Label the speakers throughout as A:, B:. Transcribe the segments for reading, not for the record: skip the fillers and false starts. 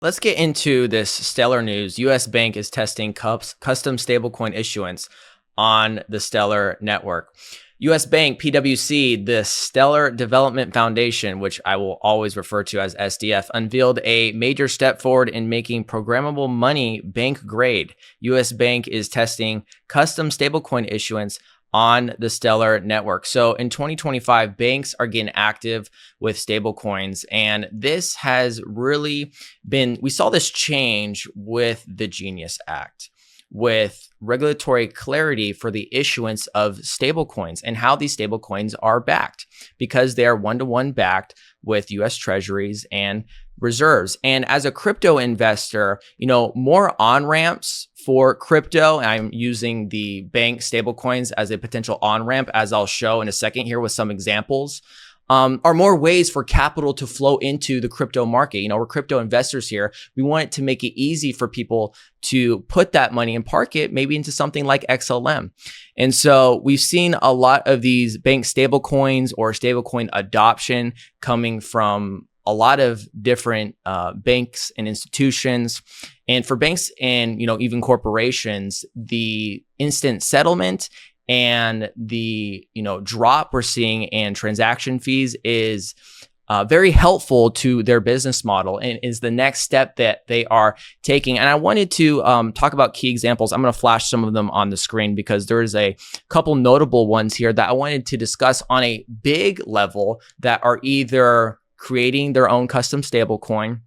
A: Let's get into this stellar news. US Bank is testing custom stablecoin issuance on the Stellar network. US Bank, PwC, the Stellar Development Foundation, which I will always refer to as SDF, unveiled a major step forward in making programmable money bank grade. US Bank is testing custom stablecoin issuance on the Stellar network. So in 2025, banks are getting active with stablecoins. And this has really been, we saw this change with the Genius Act, with regulatory clarity for the issuance of stablecoins and how these stablecoins are backed, because they are one-to-one backed with US treasuries and reserves. And as a crypto investor, more on-ramps for crypto, and I'm using the bank stablecoins as a potential on-ramp, as I'll show in a second here with some examples, are more ways for capital to flow into the crypto market. We're crypto investors here. We want it to make it easy for people to put that money and park it maybe into something like XLM. And so we've seen a lot of these bank stablecoins or stablecoin adoption coming from a lot of different banks and institutions. And for banks and even corporations, the instant settlement and the drop we're seeing in transaction fees is very helpful to their business model and is the next step that they are taking. And I wanted to talk about key examples. I'm going to flash some of them on the screen because there's a couple notable ones here that I wanted to discuss on a big level that are either creating their own custom stablecoin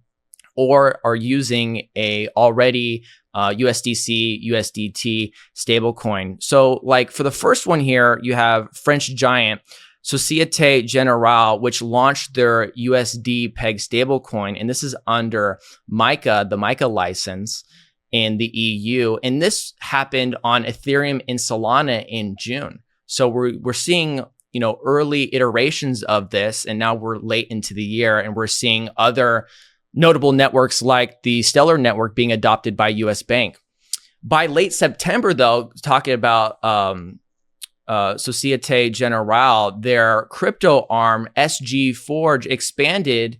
A: or are using a already USDC, USDT stablecoin. So like for the first one here, you have French giant Société Générale, which launched their USD peg stablecoin. And this is under MiCA, the MiCA license in the EU. And this happened on Ethereum and Solana in June. So we're seeing early iterations of this, and now we're late into the year and we're seeing other notable networks like the Stellar network being adopted by US Bank. By late September, though, talking about Société Générale, their crypto arm, SG Forge, expanded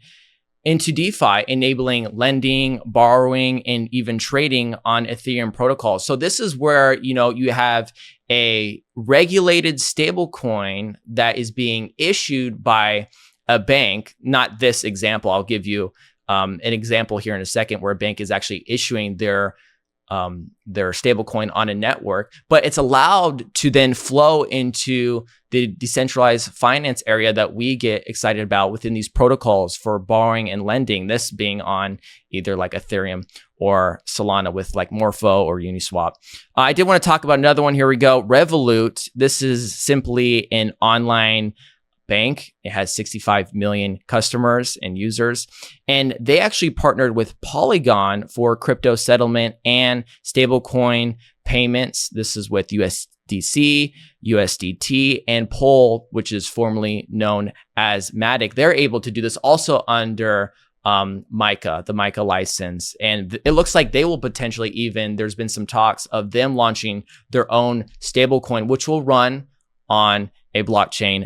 A: into DeFi, enabling lending, borrowing, and even trading on Ethereum protocols. So this is where, you have a regulated stablecoin that is being issued by a bank. Not this example. I'll give you an example here in a second where a bank is actually issuing their stablecoin on a network, but it's allowed to then flow into the decentralized finance area that we get excited about within these protocols for borrowing and lending, this being on either like Ethereum or Solana with like Morpho or Uniswap. I did want to talk about another one. Here we go. Revolut. This is simply an online bank. It has 65 million customers and users. And they actually partnered with Polygon for crypto settlement and stablecoin payments. This is with USDC, USDT, and Pol, which is formerly known as Matic. They're able to do this also under MiCA, the MiCA license. And it looks like they will potentially even, there's been some talks of them launching their own stablecoin, which will run on a blockchain